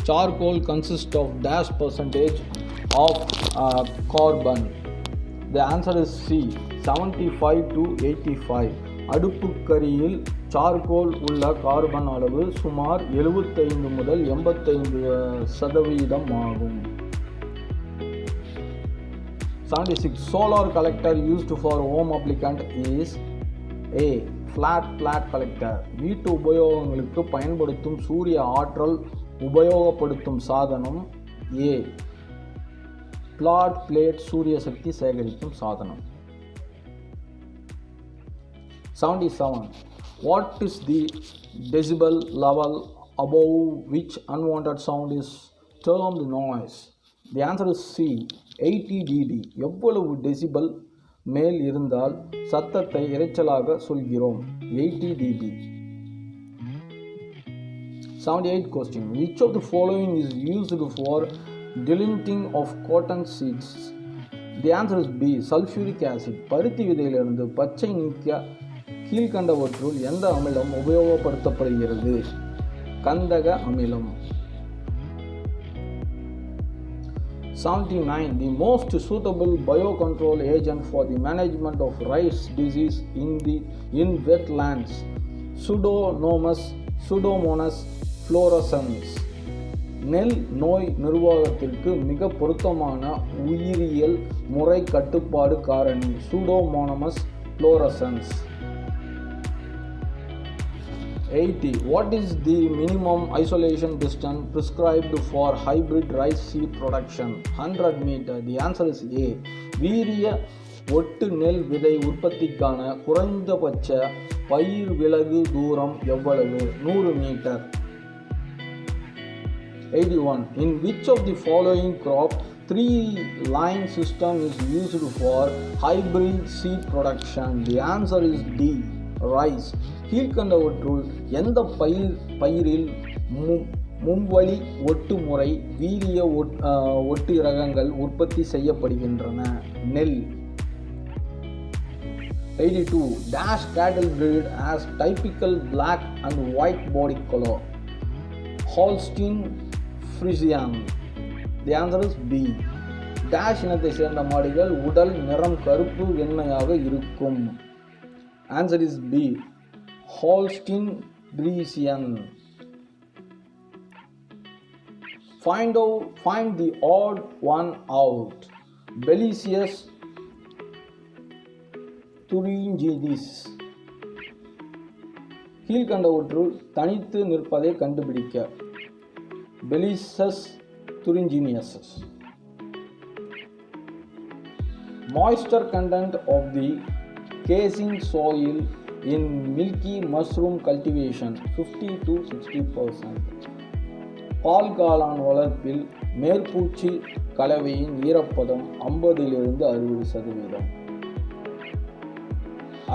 Charcoal consists of dash percentage of carbon. The answer is C, 75 to 85. அடுப்புக்கரியில் charcoal உள்ள carbon அளவு சுமார் 75 முதல் 85% ஆகும். 76. Solar collector used for home applicant is A. Flat collector. வீட்டு உபயோகங்களுக்கு பயன்படுத்தும் சூரிய ஆற்றல் உபயோகப்படுத்தும் சாதனம் A. Flat plate சூரிய சக்தி சேகரிக்கும் சாதனம். 77. What is the decibel level above which unwanted sound is termed noise? The answer is C, 80 dB. எவ்வளவு டெசிபல் மேல் இருந்தால் சத்தத்தை இரைச்சலாக சொல்கிறோம்? 80 dB. 78 question. Which of the following is used for diluting of cotton seeds? The answer is B, sulfuric acid. பருத்தி விதையிலிருந்து பச்சை நீக்க கீழ்கண்டவற்றுள் எந்த அமிலம் உபயோகப்படுத்தப்படுகிறது? கந்தக அமிலம். 79. The most suitable biocontrol agent for the management of rice disease in wetlands. Pseudomonas fluorescens. நெல் நோய் நிர்வாகத்திற்கு மிக பொருத்தமான உயிரியல் முறை கட்டுப்பாடு காரணி Pseudomonas fluorescens. 80. What is the minimum isolation distance prescribed for hybrid rice seed production? 100 meter. The answer is A. வீரிய ஒட்டு நெல் விதை உற்பத்திக்கான குறைந்தபட்ச பயிர் விலகு தூரம் எவ்வளவு? 100 metre. 81. In which of the following crop 3-line system is used for hybrid seed production? The answer is D, rice. கீழ்கண்டவற்றுள் எந்த பயிரில் மும்வழி ஒட்டு முறை வீரிய ஒட்டு ரகங்கள் உற்பத்தி செய்யப்படுகின்றன? நெல். 82. Dash cattle breed as typical black and white body color? Holstein Friesian. The answer is B. Dash இனத்தை சேர்ந்த மாடுகள் உடல் நிறம் கருப்பு வெண்மையாக இருக்கும். Answer is B, Holstein Friesian. Find the odd one out. Belicius thuringiensis. கீழ்கண்டவற்றுள் தனித்து நிற்பதை கண்டுபிடிக்க. Belicius thuringiensis. Moisture content of the casing soil in milky mushroom cultivation 50 to 60%. பால் காளான் வளர்ப்பில் மேற்பூச்சி கலவையின் ஈரப்பதம் 50-60%.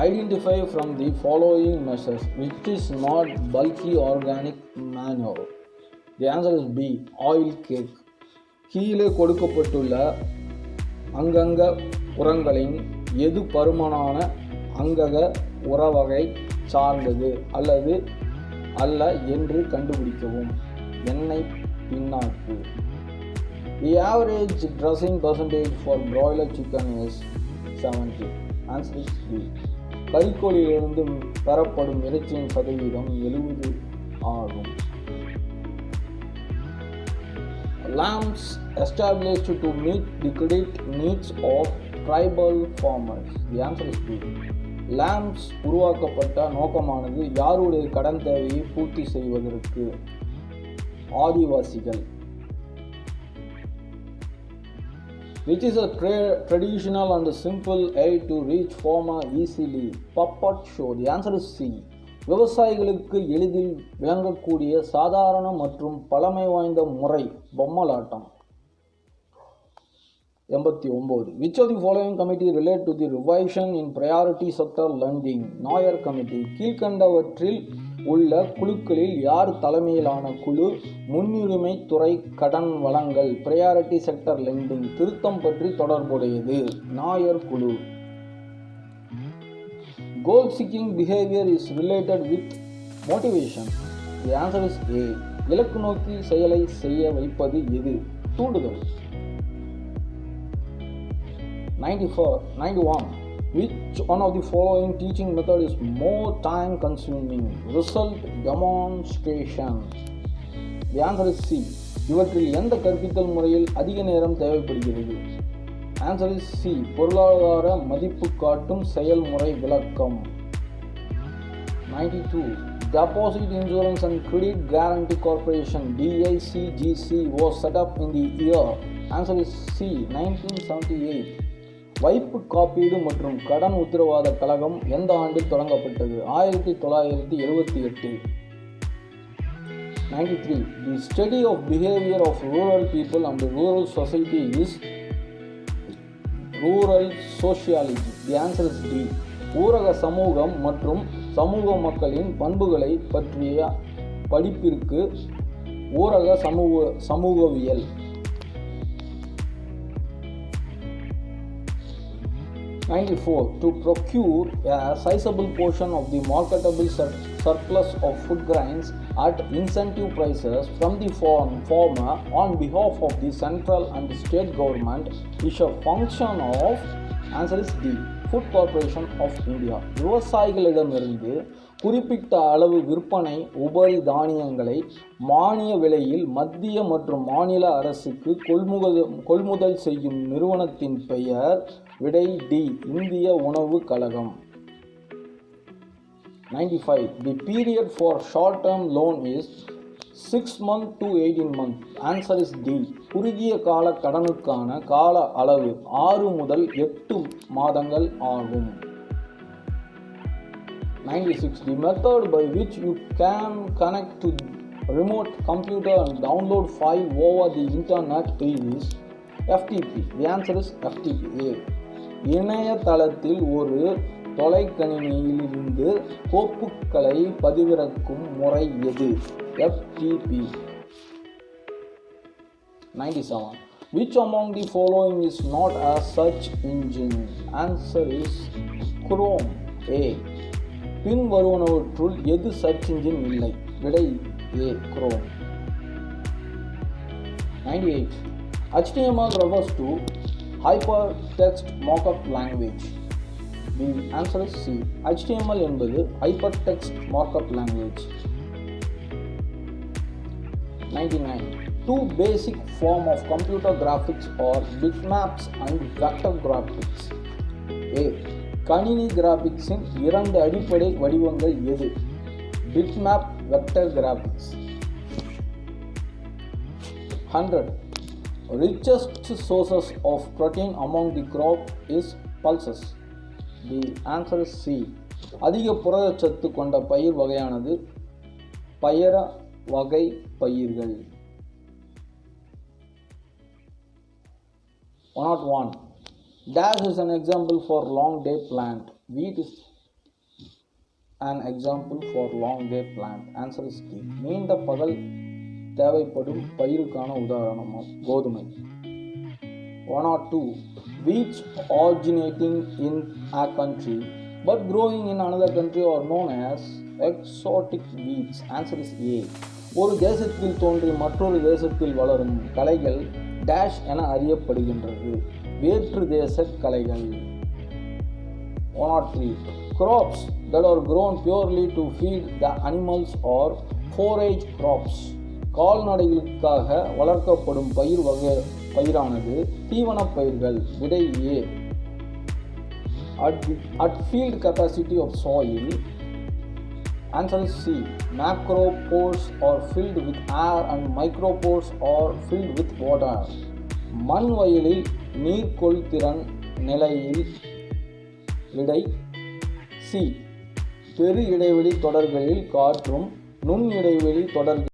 Identify from the following measures which is not bulky organic manure. The answer is B, oil cake. கீழே கொடுக்கப்பட்டுள்ள அங்கங்க உரங்களின் எது பருமனான அங்கக உரவகை சார்ந்தது அல்ல என்று கண்டுபிடிக்கவும். எண்ணெய் பிண்ணாக்கு. The average dressing percentage for broiler chicken is 70. Answer is B. கறிக்கோழிலிருந்து பெறப்படும் இறைச்சியின் சதவீதம் 70 ஆகும். Lambs established to meet the credit needs of tribal farmers. The answer is B. Lambs உருவாக்கப்பட்ட நோக்கமானது யாருடைய கடன் தேவையை பூர்த்தி செய்வதற்கு? ஆதிவாசிகள். Which is a traditional and simple aid to reach farmer easily? Puppet show. The answer is C. விவசாயிகளுக்கு எளிதில் விளங்கக்கூடிய சாதாரண மற்றும் பழமை வாய்ந்த முறை பொம்மலாட்டம். 89. Which of the following committee relate to the revision in priority sector lending? Nair committee. கீழ்கண்டவற்றில் உள்ள குழுக்களில் யார் தலைமையிலான குழு முன்னுரிமை துறை கடன் வழங்கல் priority sector lending திருத்தம் பற்றி தொடர்புடையது? நாயர் குழு. Goal seeking behavior is related with motivation. The answer is A, இலக்கு நோக்கி செயலை செய்ய வைப்பது எது? தூண்டுதல். 91. Which one of the following teaching method is more time consuming? Result demonstration. The answer is C. இவற்றில் எந்த கற்பித்தல் முறையில் அதிக நேரம் தேவைப்படுகிறது? Answer is C. பொருளாதார மதிப்பு காட்டும் செயல்முறை விளக்கம். 92. Deposit Insurance and Credit Guarantee Corporation DICGC was set up in the year. Answer is C. 1978. வைப்பு காப்பீடு மற்றும் கடன் உத்தரவாத கழகம் எந்த ஆண்டில் தொடங்கப்பட்டது? 1978. 93. The study of behavior of rural people and rural society is rural sociology. The answer is D. ஊரக சமூகம் மற்றும் சமூக மக்களின் பண்புகளை பற்றிய படிப்பிற்கு ஊரக சமூகவியல். 94. To procure a sizable portion of the marketable surplus of food grains at incentive prices from the farmer on behalf of the central and state government is a function of. Answer is D. Food Corporation of India. விவசாயிகளிடமிருந்து குறிப்பிட்ட அளவு விற்பனை உபரி தானியங்களை மானிய விலையில் மத்திய மற்றும் மாநில அரசுக்கு கொள்முதல் செய்யும் நிறுவனத்தின் பெயர். விடை டி. இந்திய உணவு கழகம். 95. The period for short-term loan is 6 months to 18 months. Answer is D. குறுகிய கால கடனுக்கான கால அளவு 6 முதல் 8 மாதங்கள் ஆகும். 96. The method by which you can connect to remote computer and download file over the internet is FTP. The answer is FTP. A. இணையதளத்தில் ஒரு தொலைக்கணினியிலிருந்து கோப்புகளை பதிவிறக்கும் முறை எது? FTP. 97. Which among the following is not a search engine? Answer is Chrome. A. பின் வருவனவற்றுள் எது search engine இல்லை? விடை A. Chrome. 98. HTML refers to Hypertext Markup Language. The answer is C. HTML என்பது Hypertext Markup Language. 99. Two basic form of computer graphics are bitmaps and vector graphics. A. கணினி கிராபிக்ஸின் 2 அடிப்படை வடிவங்கள் எது? bitmap, vector graphics. 100. Richest sources of protein among the crop is pulses. The answer is C. அதிக புரதச்சத்து கொண்ட பயிர் வகையானது பயற வகை பயிர்கள். 101. Dash is an example for long day plant. Wheat is an example for long day plant. Answer is D. நீண்ட பகல் தேவைப்படும் பயிருக்கான உதாரணம் கோதுமை. 102. Wheats originating in a country but growing in another country are known as exotic wheats. Answer is A. ஒரு தேசத்தில் தோன்றி மற்றொரு தேசத்தில் வளரும் களைகள் டேஷ் என அறியப்படுகின்றது. வேற்று தேச களைகள். 103. Crops that are grown purely to feed the animals are forage crops. கால்நடைகளுக்காக வளர்க்கப்படும் பயிரானது தீவன பயிர்கள். விடை A. At field capacity of soil. Answer is C. Macropores are filled with air and micropores are filled with water. மண் வயலில் நீர்கொள்திறன் நிலையில். விடை C. பெரு இடைவெளி தொடர்களில் காற்றும் நுண் இடைவெளி தொடர்கள்